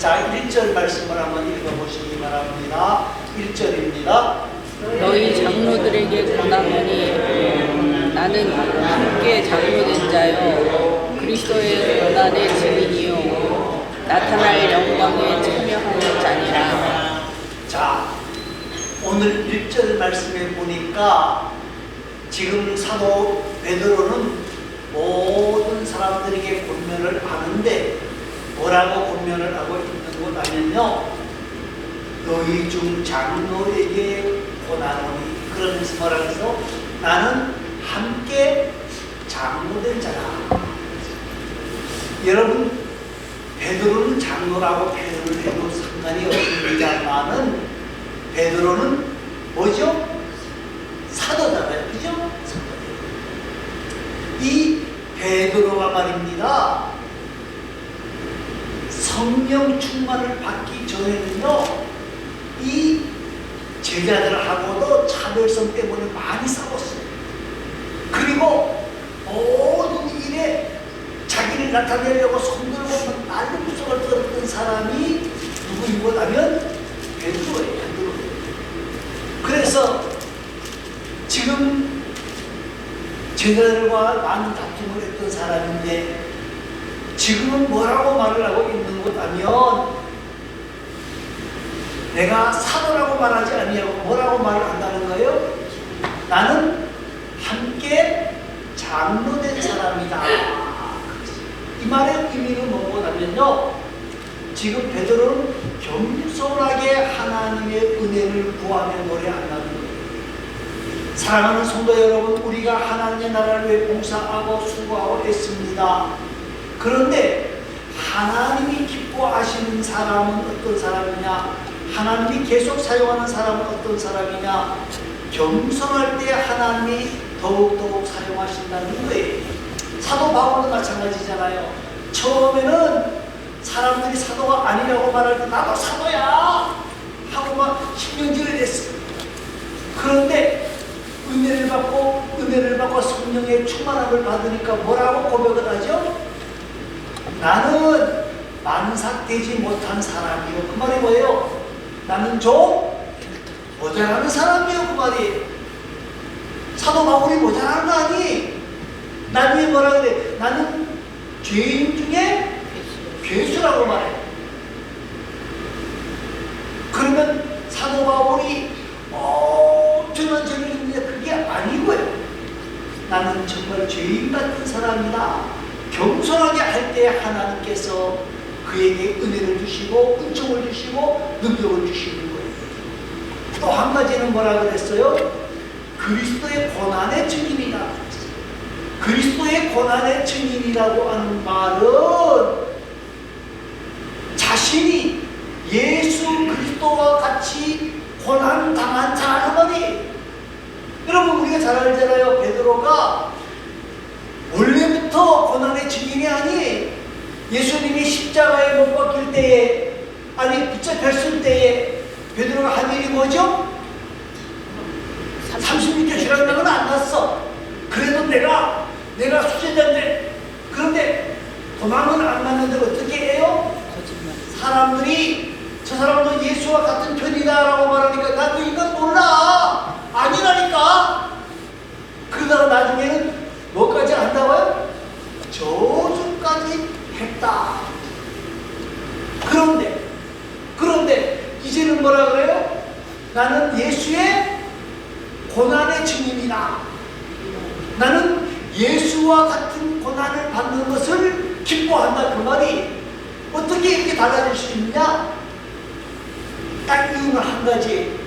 자, 1절 말씀을 한번 읽어보시기 바랍니다. 1절입니다. 너희 장로들에게 권하노니 나는 함께 장로된 자요 그리스도의 고난의 증인이요 나타날 영광에 참여하는 자니라. 자, 오늘 1절 말씀에 보니까 지금 사도 베드로는 모든 사람들에게 권면을 하는데 뭐라고 권면을 하고 있는 것 아니면요, 너희 중 장로에게 권하노니, 그러면서 뭐라 해서 나는 함께 장로된 자라. 여러분, 베드로는 장로라고 표현을 해도 상관이 없습니다만은 베드로는 뭐죠? 사도잖아요, 그죠? 이 베드로가 말입니다, 성령 충만을 받기 전에는요, 이 제자들하고도 차별성 때문에 많이 싸웠어요. 그리고 모든 일에 자기를 나타내려고 손들고 날름구석을 떨었던 사람이 누구인 것 하면 베드로예요. 그래서 지금 제자들과 많은 다툼을 했던 사람인데 지금은 뭐라고 말을 하고 있는 것 하면 내가 사도라고 말하지 아니하고 뭐라고 말을 한다는 거예요? 나는 함께 장로된 사람이다. 이 말의 의미는 뭐냐면요, 지금 베드로는 겸손하게 하나님의 은혜를 구하며 노래한다는 거예요. 사랑하는 성도 여러분, 우리가 하나님의 나라를 위해 봉사하고 수고하고 했습니다. 그런데 하나님이 기뻐하시는 사람은 어떤 사람이냐? 하나님이 계속 사용하는 사람은 어떤 사람이냐? 겸손할 때 하나님이 더욱더욱 사용하신다는 거예요. 사도 바울도 마찬가지잖아요. 처음에는 사람들이 사도가 아니라고 말할 때 나도 사도야 하고 막 신경질을 냈어요. 그런데 은혜를 받고 성령의 충만함을 받으니까 뭐라고 고백을 하죠? 나는 만삭되지 못한 사람이요. 그 말이 뭐예요? 나는 좀 모자라는 사람이요. 그 말이 사도 바울이 모자라는 거 아니? 나중에 뭐라 그래? 나는 죄인 중에 괴수라고 말해. 그러면 사도 바울이 엄청난 죄를 했는데 그게 아니고요. 나는 정말 죄인 같은 사람이다. 겸손하게 할 때 하나님께서 그에게 은혜를 주시고 은총을 주시고 능력을 주시는 거예요. 또 한 가지는 뭐라 그랬어요? 그리스도의 고난의 증인이다. 그리스도의 고난의 증인이라고 하는 말은 자신이 예수 그리스도와 같이 고난 당한 자라는 말이. 여러분, 우리가 잘 알잖아요. 베드로가 원래부터 고난의 증인이 아니, 예수님이 십자가에 못 박힐 때에, 아니 붙잡혔을 때에 베드로가 한 일이 뭐죠? 36개 주라는 건 안 났어. 그래도 내가 수제자인데, 그런데 도망은 안 갔는데 어떻게 해요? 사람들이 저 사람도 예수와 같은 편이다 라고 말하니까 나도 이건 몰라, 아니라니까. 그러다가 나중에는 뭐까지 한다고요? 저주까지 했다. 그런데 이제는 뭐라 그래요? 나는 예수의 고난의 증인이다. 나는 예수와 같은 고난을 받는 것을 기뻐한다. 그 말이 어떻게 이렇게 달라질 수 있느냐? 딱 이유는 한 가지.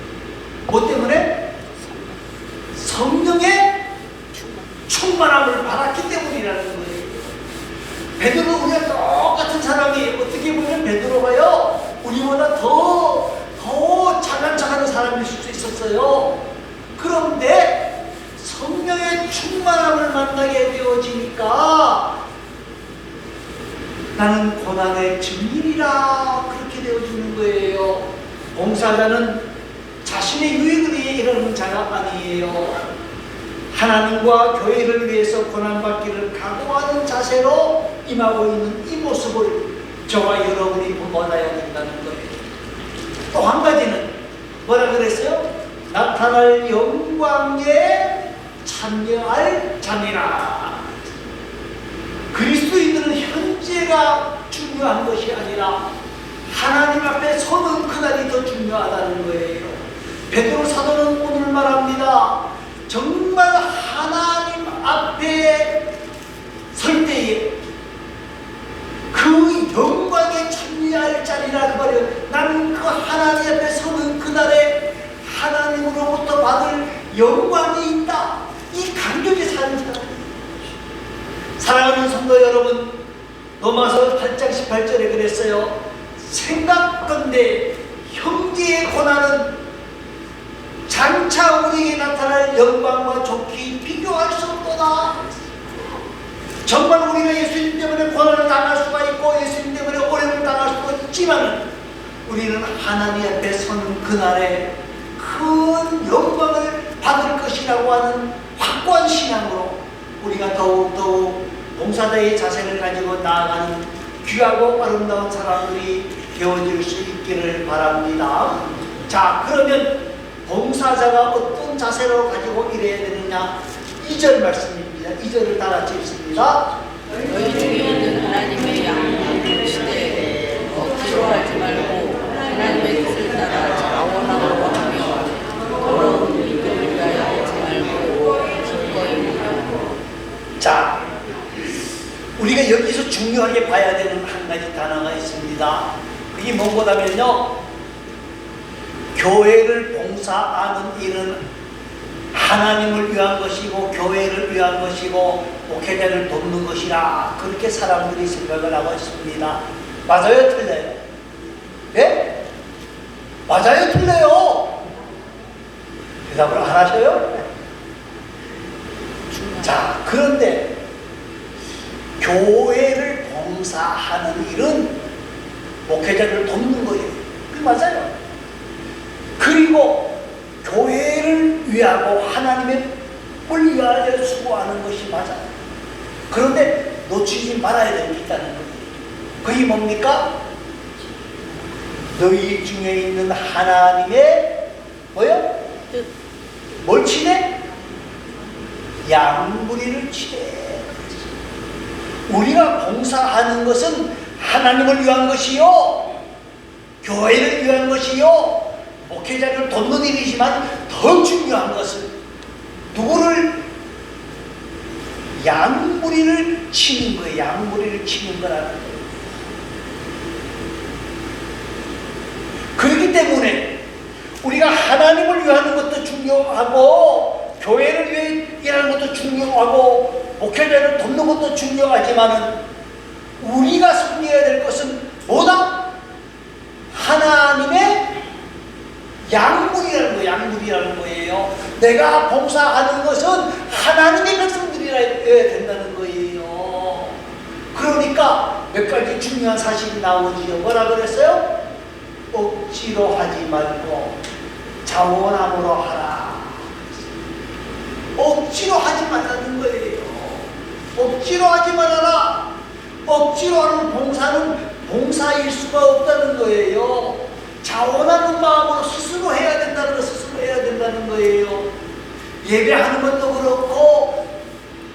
뭐 때문에? 성령의 충만함을 받았기 때문이라는 거예요. 베드로 우리가 똑같은 사람이, 어떻게 보면 베드로가요 우리보다 더 잘난 척하는 사람일 수도 있었어요. 그런데 성령의 충만함을 만나게 되어지니까 나는 고난의 증인이라 그렇게 되어주는 거예요. 봉사자는 자신의 유익을 위해 이러는 자가 아니에요. 하나님과 교회를 위해서 고난받기를 각오하는 자세로 임하고 있는 이 모습을 저와 여러분이 본받아야 됩니다. 또 한 가지는 뭐라 그랬어요? 나타날 영광에 참여할 자니라. 그리스도인들은 현재가 중요한 것이 아니라 하나님 앞에 서는 그날이 더 중요하다는 거예요. 베드로 사도는 오늘 말합니다. 정말 하나님 앞에 설 때에 그 영광에 참여할 자리라 그 말이에요. 나는 그 하나님 앞에 서는 그날에 하나님으로부터 받을 영광이 있다. 이 감격에 사는 사람이에요. 사랑하는 성도 여러분, 로마서 8장 18절에 그랬어요. 생각건대 형제의 고난은 장차 우리에게 나타날 영광과 좋게 비교할 수 없도다. 정말 우리가 예수님 때문에 고난을 당할 수가 있고 예수님 때문에 어려움을 당할 수가 있지만 우리는 하나님 앞에 서는 그날에 큰 영광을 받을 것이라고 하는 확고한 신앙으로 우리가 더욱더욱 봉사자의 자세를 가지고 나아가는 귀하고 아름다운 사람들이 되어질 수 있기를 바랍니다. 자, 그러면 봉사자가 어떤 자세로 가지고 일해야 되느냐? 2절 말씀입니다. 2절을 다 같이 읽습니다. 너희 중에 있는 하나님의 양을 시되 억지로 하지 말고 하나님의 뜻을 따라 자원하고 하며 더러운 일을 위하여 하지 말고 기꺼이 하며. 자, 우리가 여기서 중요하게 봐야 되는 한 가지 단어가 있습니다. 그게 뭔가면요, 교회를 봉사하는 일은 하나님을 위한 것이고 교회를 위한 것이고 목회자를 돕는 것이라 그렇게 사람들이 생각을 하고 있습니다. 맞아요? 틀려요? 예? 맞아요? 틀려요? 대답을 안 하셔요? 자, 그런데 교회를 봉사하는 일은 목회자를 돕는 거예요. 그 맞아요. 그리고 교회를 위하고 하나님의 을 위하여 수고하는 것이 맞아요. 그런데 놓치지 말아야 될 게 있다는 거예요. 그게 뭡니까? 너희 중에 있는 하나님의 뭐요? 뜻. 뭘 치대? 양무리를 치대. 우리가 봉사하는 것은 하나님을 위한 것이요, 교회를 위한 것이요, 목회자를 돕는 일이지만 더 중요한 것은 누구를? 양무리를 치는 거예요. 양무리를 치는 거라는 거예요. 그렇기 때문에 우리가 하나님을 위하는 것도 중요하고 교회를 위해 일하는 것도 중요하고 목회자를 돕는 것도 중요하지만은 우리가 섬겨야 될 것은 뭐다? 하나님의 양무리라는 거예요. 양무리라는 거예요. 내가 봉사하는 것은 하나님의 백성들이라 해야 된다는 거예요. 그러니까 몇 가지 중요한 사실이 나오지요. 뭐라 그랬어요? 억지로 하지 말고 자원함으로 하라. 억지로 하지 말라는 거예요. 억지로 하지 말아라. 억지로 하는 봉사는 봉사일 수가 없다는 거예요. 자원하는 마음으로 스스로 해야 된다는 거, 스스로 해야 된다는 거예요. 예배하는 것도 그렇고,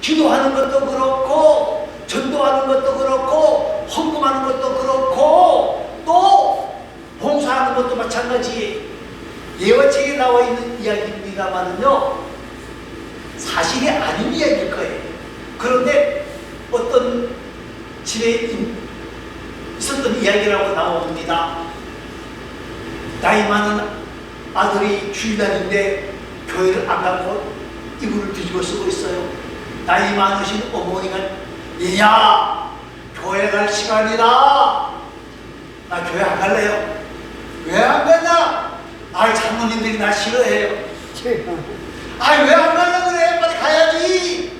기도하는 것도 그렇고, 전도하는 것도 그렇고, 헌금하는 것도 그렇고, 또 봉사하는 것도 마찬가지. 예화책에 나와 있는 이야기입니다만은요, 사실이 아닌 이야기일 거예요. 그런데 어떤 집에 있었던 이야기라고 나옵니다. 나이 많은 아들이 주일날인데 교회를 안 가고 이불을 뒤집어 쓰고 있어요. 나이 많으신 어머니가, 얘야, 교회 갈 시간이다. 나 교회 안 갈래요. 왜 안 가냐? 아이, 장모님들이 나 싫어해요. 아이, 왜 안 가려고 그래? 빨리 가야지.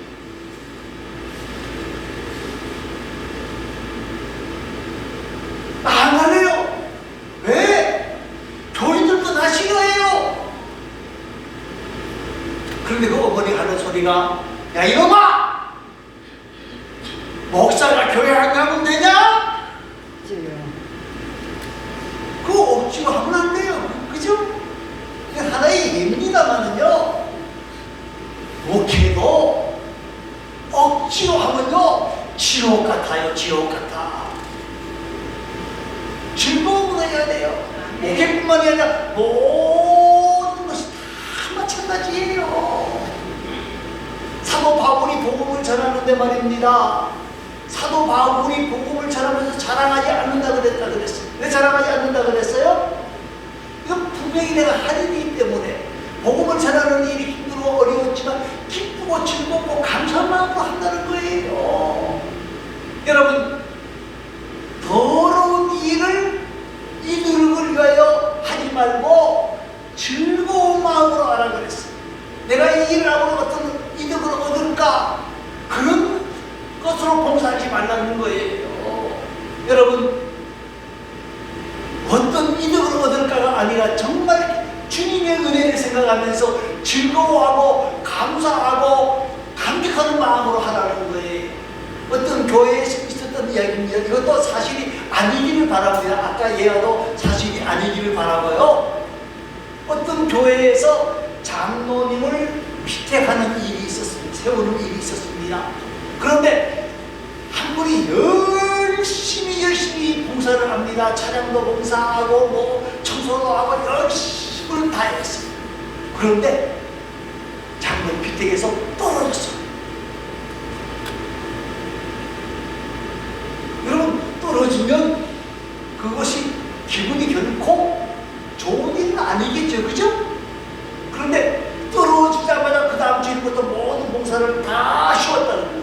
안 갈래요. 왜? 교인들도 나 싫어해요. 그런데 그 어머니가 하는 소리가, 야 이놈아! 목사가 교회 안 가면 되냐? 그거 억지로 하면 안 돼요. 됩니다만은요, 목회도 억지로 하면요 지옥 같아요. 지옥 같아. 즐거움으로 해야 돼요. 목회뿐만이 아니라 모든 것이 다 마찬가지예요. 사도 바울이 복음을 전하는데 말입니다, 사도 바울이 복음을 전하면서 자랑하지 않는다 그랬어요. 왜 자랑하지 않는다 그랬어요? 이건 분명히 내가 할 일이기 때문에, 복음을 전하는 일이 힘들고 어려웠지만 기쁘고 즐겁고 감사한 마음으로 한다는 거예요. 여러분, 더러운 일을 이득을 위하여 하지 말고 즐거운 마음으로 하라 그랬어요. 내가 이 일을 하고 어떤 이득을 얻을까, 그런 것으로 봉사하지 말라는 거예요. 여러분, 어떤 이득을 얻을까가 아니라 정말 주님의 은혜를 생각하면서 즐거워하고 감사하고 감격하는 마음으로 하라는 거예요. 어떤 교회에서 있었던 이야기입니다. 이것도 사실이 아니기를 바랍니다. 아까 예화도 사실이 아니기를 바라고요. 어떤 교회에서 장로님을 피택하는 일이 있었습니다. 세우는 일이 있었습니다. 그런데 한 분이 열심히 봉사를 합니다. 차량도 봉사하고 뭐 청소도 하고 열심히 다 했어요. 그런데 장로님 피택에서 떨어졌어요. 여러분, 떨어지면 그것이 기분이 결코 좋은 일은 아니겠죠, 그죠? 그런데 떨어지자마자 그 다음 주일부터 모든 봉사를 다 쉬었다는 거예요.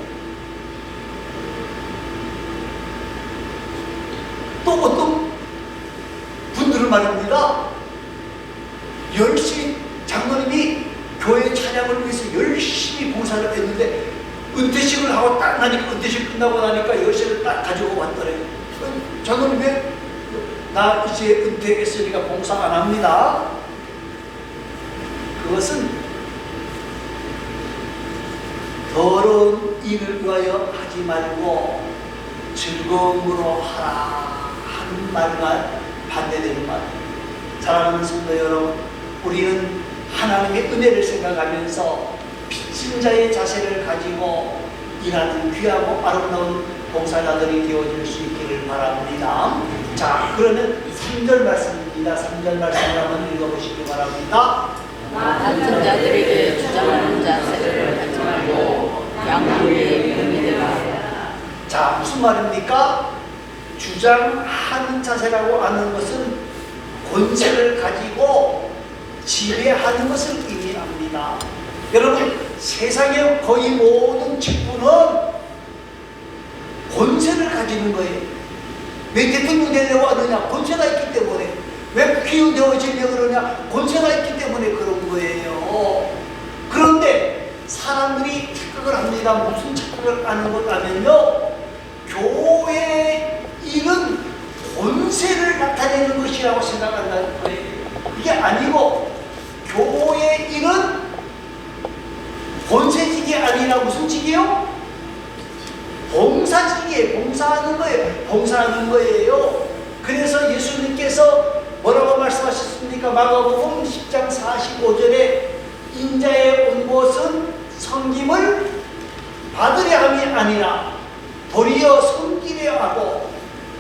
또 어떤 분들은 말입니다, 열심히 장로님이 교회 찬양을 위해서 열심히 봉사를 했는데 은퇴식을 하고 딱 나니까, 은퇴식 끝나고 나니까 열쇠를 딱 가지고 왔더래요. 장로님, 왜 나 이제 은퇴했으니까 봉사 안 합니다. 그것은 더러운 일을 위하여 하지 말고 즐거움으로 하라 하는 말과 반대되는 말. 사랑하는 성도 여러분, 우리는 하나님의 은혜를 생각하면서 빚진 자의 자세를 가지고 일하는 귀하고 아름다운 봉사자들이 되어줄 수 있기를 바랍니다. 자, 그러면 3절 말씀입니다. 3절 말씀을 한번 읽어보시기 바랍니다. 같은 자들에게 주장하는 자세를 하지 말고 양보의 병이 되라. 자, 무슨 말입니까? 주장하는 자세라고 하는 것은 권세를 가지고 지배하는 것을 의미합니다. 여러분, 세상의 거의 모든 직분은 권세를 가지는 거예요. 왜 대통령 되려고 하느냐? 권세가 있기 때문에. 왜 국회의원 되어지려고 그러냐? 권세가 있기 때문에 그런 거예요. 그런데 사람들이 착각을 합니다. 무슨 착각을 하는 것 하면요, 교회 일은 권세를 나타내는 것이라고 생각한다는 거예요. 그게 아니고, 교회 일은 권세직이 아니라 무슨 직이요? 봉사직이에요. 봉사하는 거예요. 봉사하는 거예요. 그래서 예수님께서 뭐라고 말씀하셨습니까? 마가복음 10장 45절에 인자에 온 것은 섬김을 받으려 함이 아니라 도리어 섬기려 하고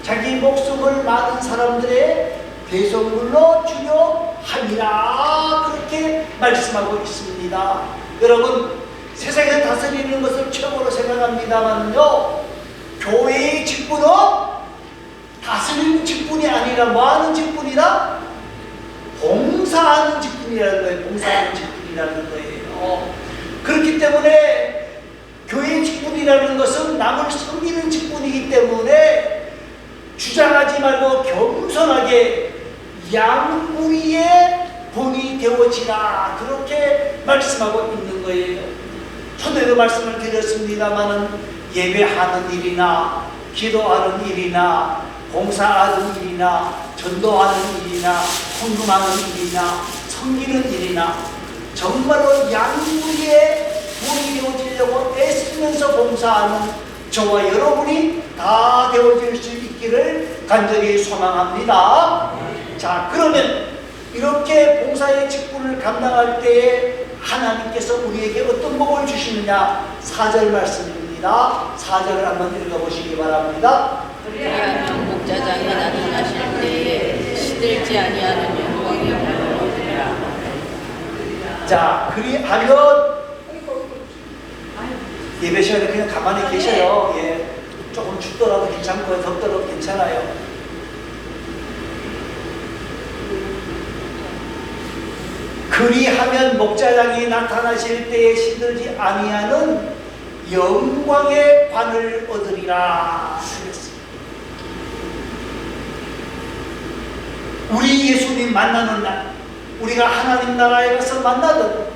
자기 목숨을 많은 사람들의 대성물로 주려 함이라, 그렇게 말씀하고 있습니다. 여러분, 세상에 다스리는 것을 최고로 생각합니다만요, 교회의 직분은 다스리는 직분이 아니라 뭐 하는 직분이다? 봉사하는 직분이라는 거예요. 봉사하는 직분이라는 거예요. 그렇기 때문에 교회의 직분이라는 것은 남을 섬기는 직분이기 때문에 주장하지 말고 겸손하게 양무리의 본이 되어지라, 그렇게 말씀하고 있는 거예요. 저도 말씀을 드렸습니다마는 예배하는 일이나 기도하는 일이나 봉사하는 일이나 전도하는 일이나 헌금하는 일이나 섬기는 일이나 정말로 양무리의 본이 되어지려고 애쓰면서 봉사하는 저와 여러분이 다 되어질 수 있기를 간절히 소망합니다. 자, 그러면 이렇게 봉사의 직분을 감당할 때에 하나님께서 우리에게 어떤 복을 주시느냐? 4절 말씀입니다. 4절을 한번 읽어보시기 바랍니다. 그리하면 목자장이 나타나실 때에 시들지 아니하는 영광의 복을 얻으리라. 자, 그리하면 예배 시간에 그냥 가만히 계셔요. 예, 조금 춥더라도 괜찮고 덥더라도 괜찮아요. 그리하면 목자장이 나타나실 때에 시들지 아니하는 영광의 관을 얻으리라. 우리 예수님 만나는 날, 우리가 하나님 나라에 가서 만나든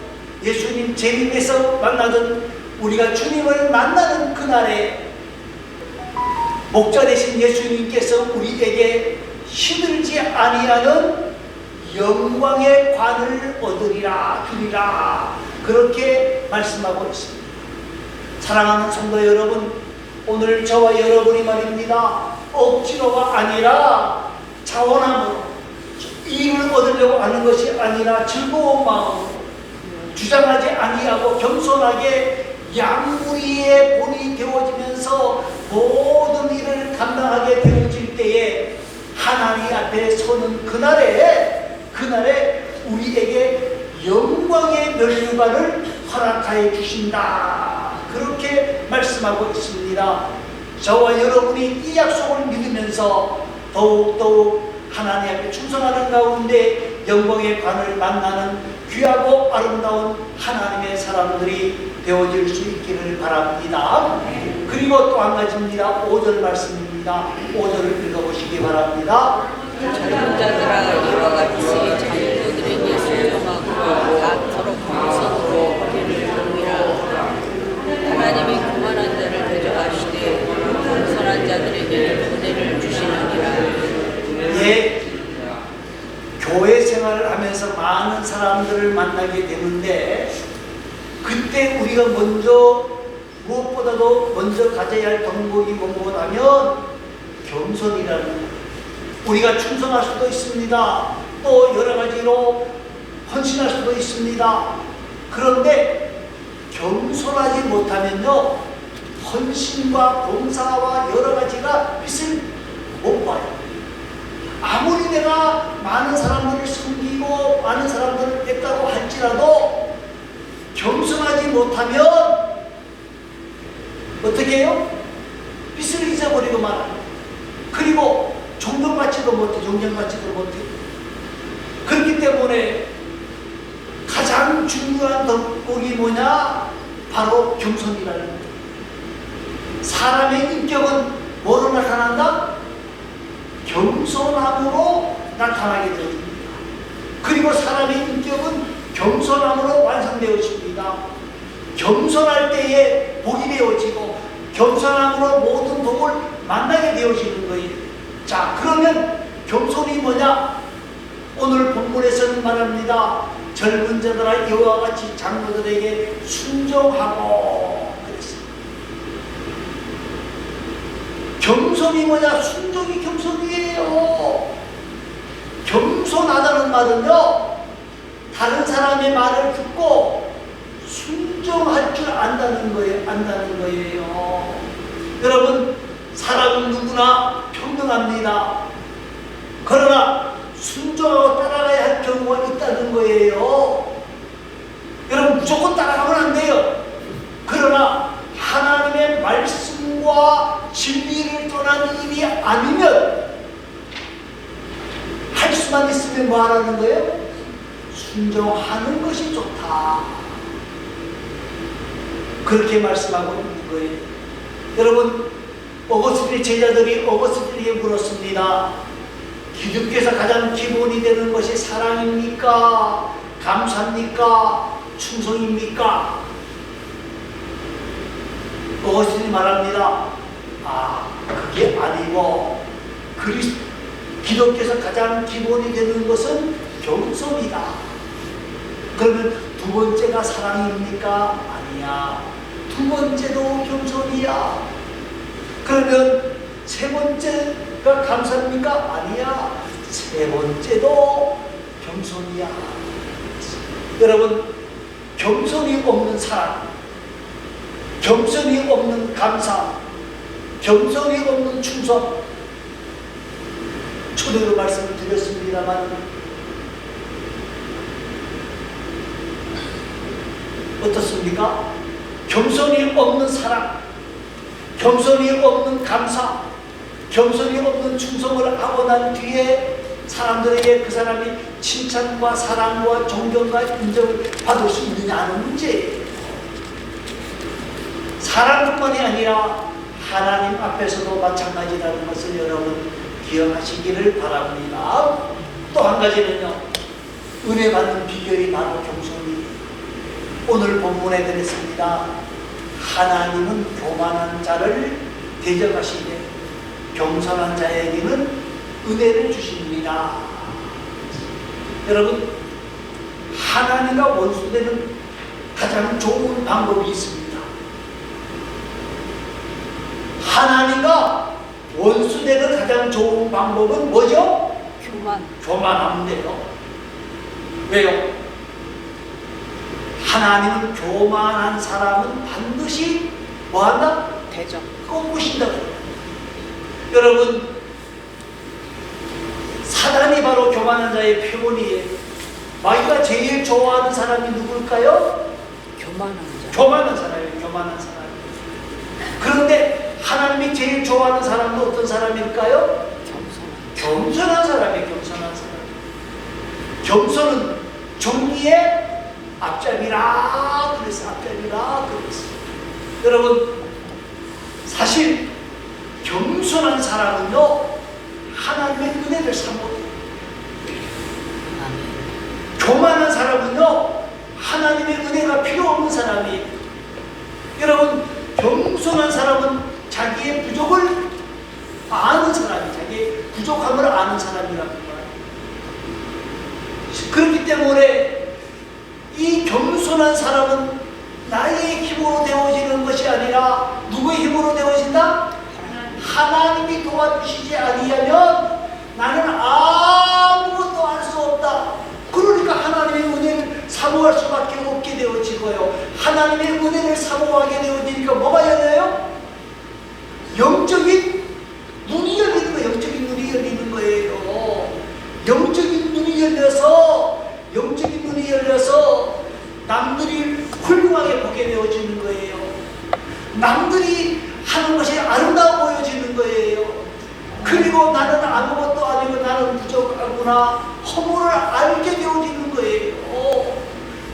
예수님 재림에서 만나든 우리가 주님을 만나는 그날에 목자 되신 예수님께서 우리에게 시들지 아니하는 영광의 관을 얻으리라 주리라, 그렇게 말씀하고 있습니다. 사랑하는 성도 여러분, 오늘 저와 여러분이 말입니다, 억지로가 아니라 자원함으로 이익을 얻으려고 하는 것이 아니라 즐거운 마음으로 주장하지 아니하고 겸손하게 양무리의 본이 되어지면서 모든 일을 감당하게 되어질 때에 하나님 앞에 서는 그날에 우리에게 영광의 면류관을 허락하여 주신다, 그렇게 말씀하고 있습니다. 저와 여러분이 이 약속을 믿으면서 더욱더욱 하나님 앞에 충성하는 가운데 영광의 관을 만나는 귀하고 아름다운 하나님의 사람들이 되어질 수 있기를 바랍니다. 그리고 또 한 가지입니다. 5절 말씀입니다. 5절을 읽어보시기 바랍니다. 젊은 자들아, 이와 같이 장로들에게 순종하고 다토록 공성으로 허리를 동이라. 하나님이 교만한 자를 대적하시되 겸손한 자들에게 은혜를 주시느니라. 예, 교회 생활을 하면서 많은 사람들을 만나게 되는데 그때 우리가 무엇보다도 먼저 가져야 할 덕목이 무엇하면 겸손이라는 것. 우리가 충성할 수도 있습니다. 또 여러 가지로 헌신할 수도 있습니다. 그런데 겸손하지 못하면요, 헌신과 봉사와 여러 가지가 빛을 못 봐요. 아무리 내가 많은 사람들을 섬기고 많은 사람들을 뵙다고 할지라도 겸손하지 못하면 어떻게 해요? 빛을 잊어버리고 말아요. 그리고 존경받지도 못해, 존경받지도 못해. 그렇기 때문에 가장 중요한 덕목이 뭐냐? 바로 겸손이라는 거예요. 사람의 인격은 뭐로 나타난다? 겸손함으로 나타나게 됩니다. 그리고 사람의 인격은 겸손함으로 완성되어집니다. 겸손할 때에 복이 되어지고 겸손함으로 모든 복을 만나게 되어지는 거예요. 자, 그러면 겸손이 뭐냐? 오늘 본문에서는 말합니다. 젊은 자들아, 이와 같이 장로들에게 순종하고 그랬습니다. 겸손이 뭐냐? 순종이 겸손이에요. 겸손하다는 말은요, 다른 사람의 말을 듣고 순종할 줄 안다는 거예요. 여러분, 사람은 누구나 평등합니다. 그러나 순종하고 따라가야 할 경우가 있다는 거예요. 여러분, 무조건 따라가면 안 돼요. 그러나 하나님의 말씀과 진리를 떠난 일이 아니면, 할 수만 있으면 뭐 하라는 거예요? 순종하는 것이 좋다, 그렇게 말씀하고 있는 거예요. 여러분, 어거스틴의 제자들이 어거스틴에게 물었습니다. 기독교에서 가장 기본이 되는 것이 사랑입니까? 감사입니까? 충성입니까? 어거스틴이 말합니다. 그게 아니고 기독교에서 가장 기본이 되는 것은 겸손이다. 그러면 두 번째가 사랑입니까? 아니야. 두 번째도 겸손이야. 그러면 세 번째가 감사입니까? 아니야. 세 번째도 겸손이야. 여러분, 겸손이 없는 사람, 겸손이 없는 감사, 겸손이 없는 충성, 초대로 말씀을 드렸습니다만 어떻습니까? 겸손이 없는 사람, 겸손이 없는 감사, 겸손이 없는 충성을 하고 난 뒤에 사람들에게 그 사람이 칭찬과 사랑과 존경과 인정을 받을 수 있느냐 하는 문제예요. 사람뿐만이 아니라 하나님 앞에서도 마찬가지라는 것을 여러분 기억하시기를 바랍니다. 또 한 가지는요, 은혜 받는 비결이 바로 겸손이에요. 오늘 본문에 그랬습니다. 하나님은 교만한 자를 대적하시되 겸손한 자에게는 은혜를 주십니다. 여러분, 하나님과 원수되는 가장 좋은 방법이 있습니다. 하나님과 원수되는 가장 좋은 방법은 뭐죠? 교만하면 돼요. 왜요? 하나님은 교만한 사람은 반드시 뭐한다? 대적. 꺾으신다고. 여러분, 사단이 바로 교만한 자의 표본이에요. 마귀가 제일 좋아하는 사람이 누굴까요? 교만한 자. 교만한 사람이에요. 교만한 사람. 그런데 하나님이 제일 좋아하는 사람은 어떤 사람일까요? 겸손한 사람이에요. 겸손한 사람. 겸손은 정리의 앞잡이라 그랬어. 앞잡이라 그랬어. 여러분, 사실 겸손한 사람은요, 하나님의 은혜를 사모해요. 교만한 사람은요, 하나님의 은혜가 필요 없는 사람이에요. 여러분, 겸손한 사람은 자기의 부족을 아는 사람이, 자기의 부족함을 아는 사람이랍니다. 그렇기 때문에 이 겸손한 사람은 나의 힘으로 되어지는 것이 아니라 누구의 힘으로 되어진다? 하나님이 도와주시지 아니하면 나는 아무것도 할 수 없다. 그러니까 하나님의 은혜를 사모할 수밖에 없게 되어지고요. 하나님의 은혜를 사모하게 되어지니까 뭐가 열려요? 영적인 눈이 열리는 거예요. 영적인 눈이 열리는 거예요. 영적인 눈이 열려서 남들이 훌륭하게 보게 되어지는 거예요. 남들이 하는 것이 아름다워 보여지는 거예요. 그리고 나는 아무것도 아니고 나는 부족하구나, 허물을 알게 되어지는 거예요.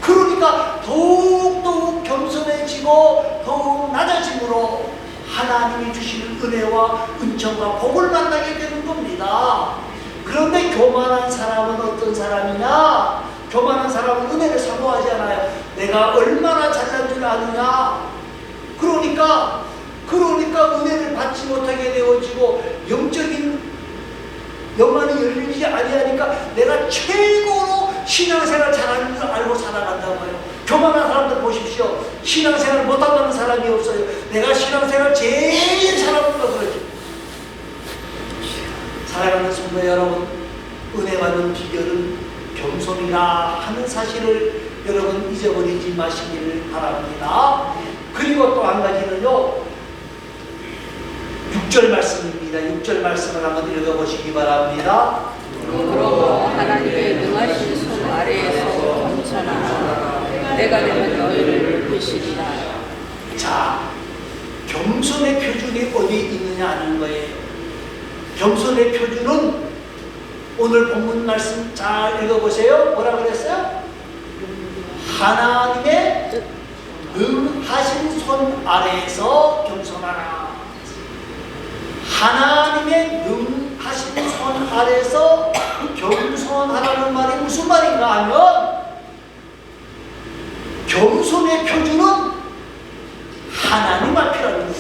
그러니까 더욱 겸손해지고 더욱 낮아짐으로 하나님이 주시는 은혜와 은총과 복을 만나게 되는 겁니다. 그런데 교만한 사람은 어떤 사람이냐? 교만한 사람은 은혜를 사모하지 않아요. 내가 얼마나 잘난 줄 아느냐? 그러니까 은혜를 받지 못하게 되어지고 영적인 영안이 열리지 아니하니까 내가 최고로 신앙생활 잘하는 줄 알고 살아간다고요. 교만한 사람들 보십시오. 신앙생활 못한다는 사람이 없어요. 내가 신앙생활 제일 잘하는 거 그러지. 사랑하는 성도 여러분, 은혜 받는 비결은 겸손이라 하는 사실을 여러분 잊어버리지 마시기를 바랍니다. 그리고 또 한 가지는요, 6절 말씀입니다. 6절 말씀을 한번 읽어보시기 바랍니다. 그러므로 하나님의 능하신 손 아래에서 겸손하라. 내가 되면 너희를 높이시리라. 자, 겸손의 표준이 어디 있느냐 하는 거예요. 겸손의 표준은 오늘 본문 말씀 잘 읽어보세요. 뭐라 그랬어요? 하나님의 능하신 손 아래에서 겸손하라. 하나님의 능하신 손 아래에서 겸손하라는 말이 무슨 말인가 하면, 겸손의 표준은 하나님 앞이라는 거예요.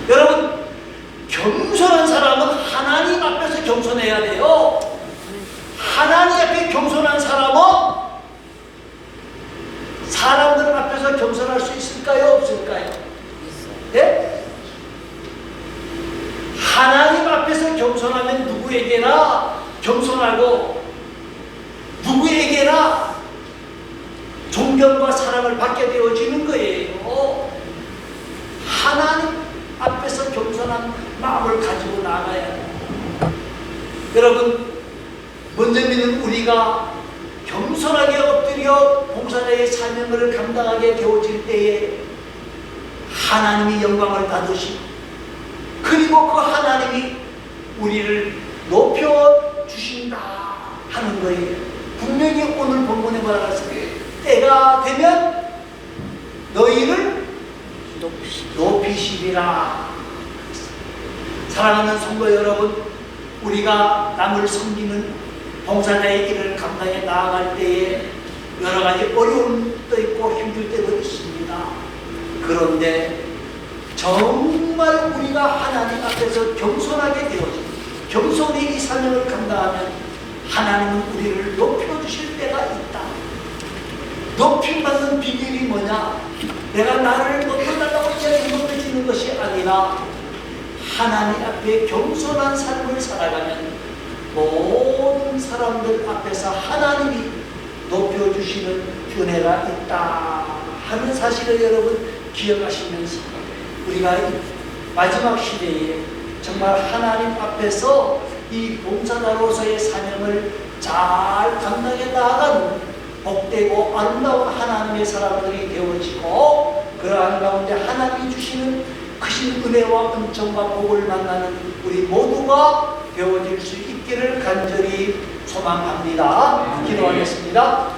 여러분, 겸손한 사람은 하나님 앞에서 겸손해야 돼요. 하나님 앞에 겸손한 사람은 사람들 앞에서 겸손할 수 있을까요? 없을까요? 네? 하나님 앞에서 겸손하면 누구에게나 겸손하고 누구에게나 존경과 사랑을 받게 되어지는 거예요. 하나님 앞에서 겸손한 마음을 가지고 나가야 해요. 여러분, 먼저는 우리가 겸손하게 엎드려 봉사자의 사명을 감당하게 되어질 때에 하나님이 영광을 받으시고, 그리고 그 하나님이 우리를 높여주신다 하는 거예요. 분명히 오늘 본문에 말하셨어요. 때가 되면 너희를 높이시리라. 사랑하는 성도 여러분, 우리가 남을 섬기는 봉사자의 일을 감당해 나아갈 때에 여러 가지 어려움도 있고 힘들 때도 있습니다. 그런데 정말 우리가 하나님 앞에서 겸손하게 되어지고 겸손히 이 사명을 감당하면 하나님은 우리를 높여주실 때가 있다. 높임받는 비결이 뭐냐? 내가 나를 높여달라고 이야기 높여지는 것이 아니라 하나님 앞에 겸손한 삶을 살아가면 모든 사람들 앞에서 하나님이 높여주시는 은혜가 있다 하는 사실을 여러분 기억하시면서 우리가 이 마지막 시대에 정말 하나님 앞에서 이 봉사자로서의 사명을 잘 감당해 나가는 복되고 아름다운 하나님의 사람들이 되어지고, 그러한 가운데 하나님이 주시는 크신 은혜와 은총과 복을 만나는 우리 모두가 되어질 수 있기를 간절히 소망합니다. 기도하겠습니다.